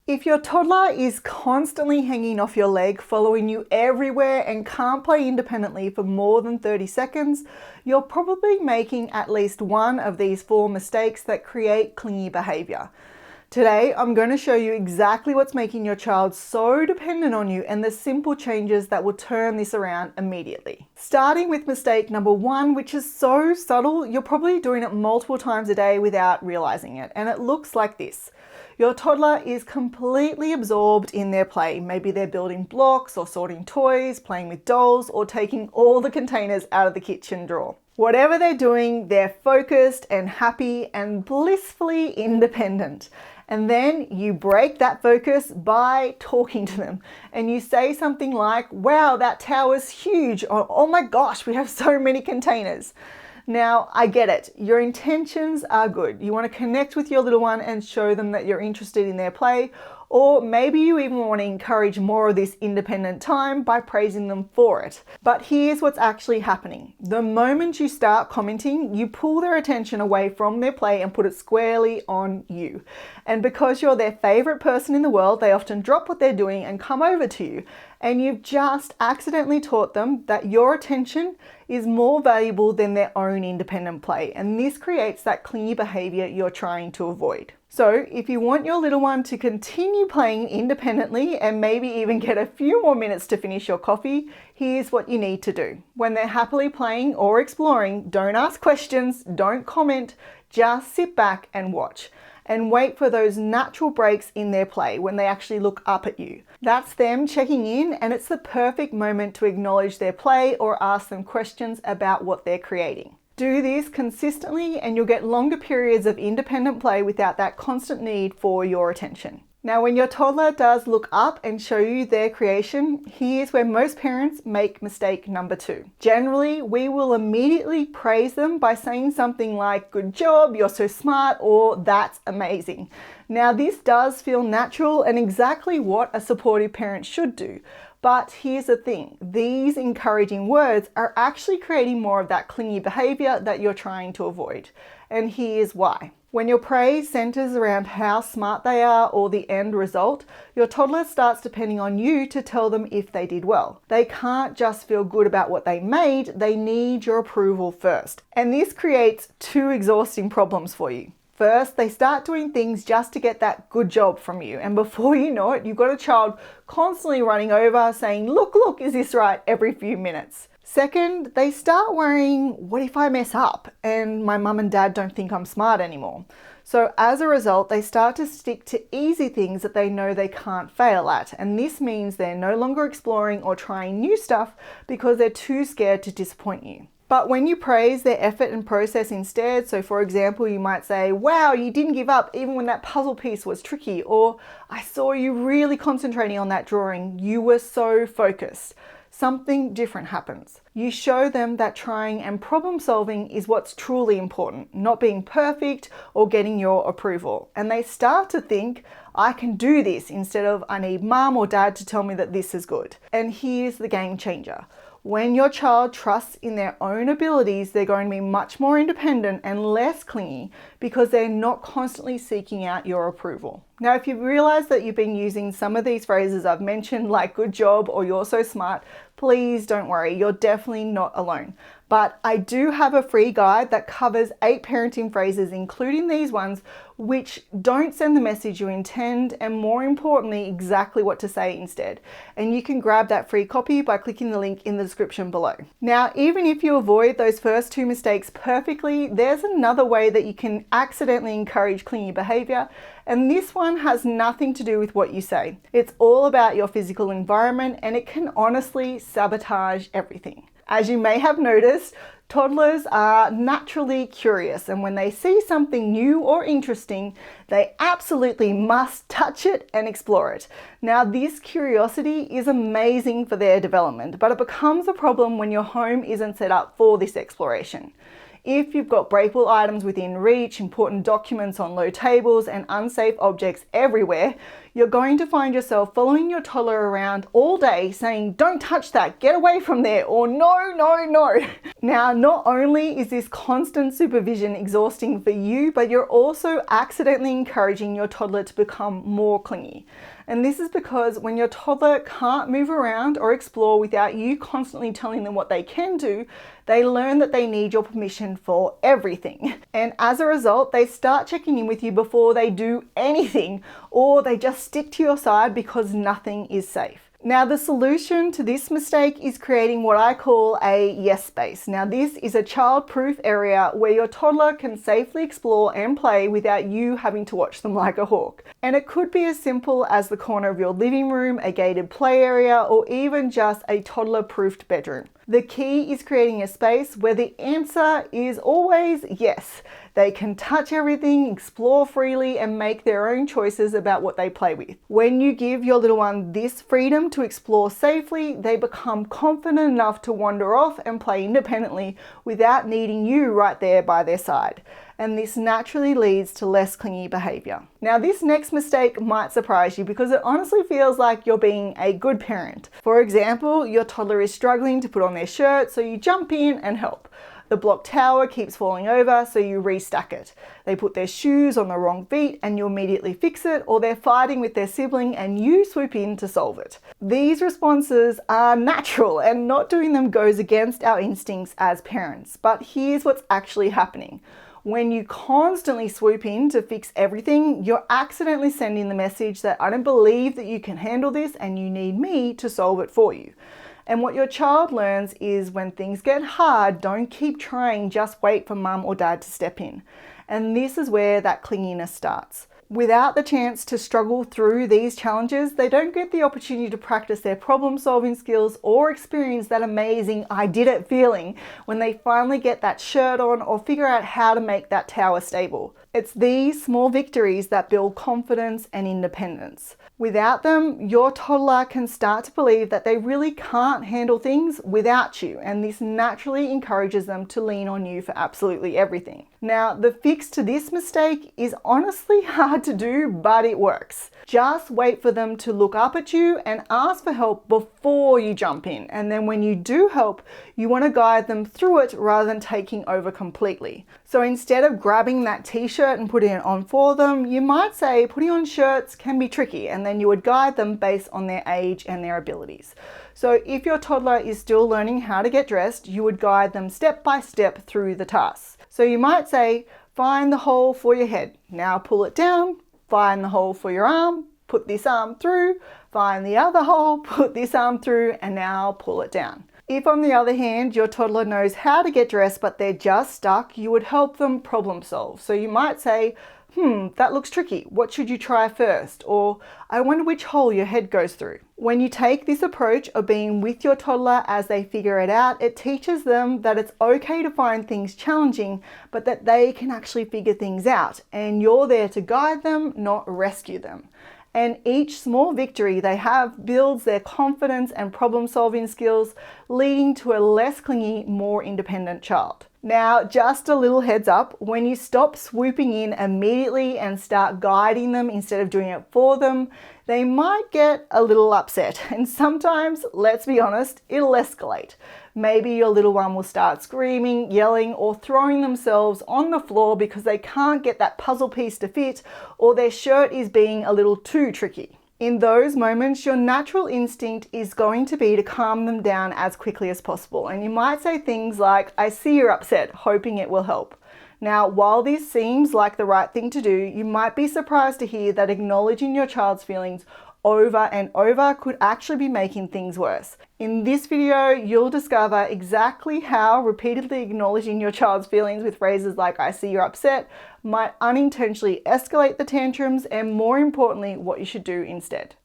If your toddler is constantly hanging off your leg, following you everywhere and can't play independently for more than 30 seconds, you're probably making at least one of these 4 mistakes that create clingy behavior. Today, I'm going to show you exactly what's making your child so dependent on you and the simple changes that will turn this around immediately. Starting with mistake number 1, which is so subtle, you're probably doing it multiple times a day without realizing it, and it looks like this. Your toddler is completely absorbed in their play. Maybe they're building blocks or sorting toys, playing with dolls, or taking all the containers out of the kitchen drawer. Whatever they're doing, they're focused and happy and blissfully independent. And then you break that focus by talking to them. And you say something like, wow, that tower's huge. Or, oh my gosh, we have so many containers. Now, I get it. Your intentions are good. You want to connect with your little one and show them that you're interested in their play. Or maybe you even want to encourage more of this independent time by praising them for it. But here's what's actually happening. The moment you start commenting, you pull their attention away from their play and put it squarely on you. And because you're their favorite person in the world, they often drop what they're doing and come over to you. And you've just accidentally taught them that your attention is more valuable than their own independent play. And this creates that clingy behavior you're trying to avoid. So if you want your little one to continue playing independently and maybe even get a few more minutes to finish your coffee, here's what you need to do. When they're happily playing or exploring, don't ask questions, don't comment, just sit back and watch. And wait for those natural breaks in their play when they actually look up at you. That's them checking in, and it's the perfect moment to acknowledge their play or ask them questions about what they're creating. Do this consistently and you'll get longer periods of independent play without that constant need for your attention. Now, when your toddler does look up and show you their creation, here's where most parents make mistake number 2. Generally, we will immediately praise them by saying something like, good job, you're so smart, or that's amazing. Now, this does feel natural and exactly what a supportive parent should do. But here's the thing, these encouraging words are actually creating more of that clingy behavior that you're trying to avoid. And here's why. When your praise centers around how smart they are or the end result, your toddler starts depending on you to tell them if they did well. They can't just feel good about what they made, they need your approval first. And this creates 2 exhausting problems for you. First, they start doing things just to get that good job from you. And before you know it, you've got a child constantly running over saying, look, is this right, every few minutes. Second, they start worrying, what if I mess up and my mum and dad don't think I'm smart anymore? So as a result, they start to stick to easy things that they know they can't fail at. And this means they're no longer exploring or trying new stuff because they're too scared to disappoint you. But when you praise their effort and process instead, so for example, you might say, wow, you didn't give up even when that puzzle piece was tricky, or I saw you really concentrating on that drawing, you were so focused. Something different happens. You show them that trying and problem solving is what's truly important, not being perfect or getting your approval. And they start to think, I can do this, instead of I need mum or dad to tell me that this is good. And here's the game changer. When your child trusts in their own abilities, they're going to be much more independent and less clingy because they're not constantly seeking out your approval. Now, if you realize that you've been using some of these phrases I've mentioned, like good job or you're so smart, please don't worry, you're definitely not alone. But I do have a free guide that covers 8 parenting phrases, including these ones, which don't send the message you intend, and more importantly, exactly what to say instead. And you can grab that free copy by clicking the link in the description below. Now, even if you avoid those first 2 mistakes perfectly, there's another way that you can accidentally encourage clingy behavior. And this one has nothing to do with what you say. It's all about your physical environment, and it can honestly sabotage everything. As you may have noticed, toddlers are naturally curious, and when they see something new or interesting, they absolutely must touch it and explore it. Now, this curiosity is amazing for their development, but it becomes a problem when your home isn't set up for this exploration. If you've got breakable items within reach, important documents on low tables, and unsafe objects everywhere, you're going to find yourself following your toddler around all day saying, "Don't touch that, get away from there," or "No, no, no." Now, not only is this constant supervision exhausting for you, but you're also accidentally encouraging your toddler to become more clingy. And this is because when your toddler can't move around or explore without you constantly telling them what they can do, they learn that they need your permission for everything. And as a result, they start checking in with you before they do anything, or they just stick to your side because nothing is safe. Now, the solution to this mistake is creating what I call a yes space. Now, this is a child-proof area where your toddler can safely explore and play without you having to watch them like a hawk. And it could be as simple as the corner of your living room, a gated play area, or even just a toddler-proofed bedroom. The key is creating a space where the answer is always yes. They can touch everything, explore freely, and make their own choices about what they play with. When you give your little one this freedom to explore safely, they become confident enough to wander off and play independently without needing you right there by their side. And this naturally leads to less clingy behavior. Now, this next mistake might surprise you because it honestly feels like you're being a good parent. For example, your toddler is struggling to put on their shirt, so you jump in and help. The block tower keeps falling over, so you restack it. They put their shoes on the wrong feet and you immediately fix it, or they're fighting with their sibling and you swoop in to solve it. These responses are natural, and not doing them goes against our instincts as parents. But here's what's actually happening. When you constantly swoop in to fix everything, you're accidentally sending the message that I don't believe that you can handle this and you need me to solve it for you. And what your child learns is when things get hard, don't keep trying, just wait for mum or dad to step in. And this is where that clinginess starts. Without the chance to struggle through these challenges, they don't get the opportunity to practice their problem-solving skills or experience that amazing "I did it" feeling when they finally get that shirt on or figure out how to make that tower stable. It's these small victories that build confidence and independence. Without them, your toddler can start to believe that they really can't handle things without you, and this naturally encourages them to lean on you for absolutely everything. Now, the fix to this mistake is honestly hard to do, but it works. Just wait for them to look up at you and ask for help before you jump in. And then when you do help, you want to guide them through it rather than taking over completely. So instead of grabbing that t-shirt and putting it on for them, you might say putting on shirts can be tricky, and then you would guide them based on their age and their abilities. So if your toddler is still learning how to get dressed, you would guide them step by step through the tasks. So you might say, find the hole for your head. Now pull it down. Find the hole for your arm, put this arm through, find the other hole, put this arm through, and now pull it down. If, on the other hand, your toddler knows how to get dressed but they're just stuck, you would help them problem solve. So you might say, that looks tricky. What should you try first? Or, I wonder which hole your head goes through. When you take this approach of being with your toddler as they figure it out, it teaches them that it's okay to find things challenging, but that they can actually figure things out. And you're there to guide them, not rescue them. And each small victory they have builds their confidence and problem-solving skills, leading to a less clingy, more independent child. Now, just a little heads up, when you stop swooping in immediately and start guiding them instead of doing it for them, they might get a little upset. And sometimes, let's be honest, it'll escalate. Maybe your little one will start screaming, yelling, or throwing themselves on the floor because they can't get that puzzle piece to fit, or their shirt is being a little too tricky. In those moments, your natural instinct is going to be to calm them down as quickly as possible. And you might say things like, I see you're upset, hoping it will help. Now, while this seems like the right thing to do, you might be surprised to hear that acknowledging your child's feelings over and over could actually be making things worse. In this video, you'll discover exactly how repeatedly acknowledging your child's feelings with phrases like, I see you're upset, might unintentionally escalate the tantrums, and more importantly, what you should do instead.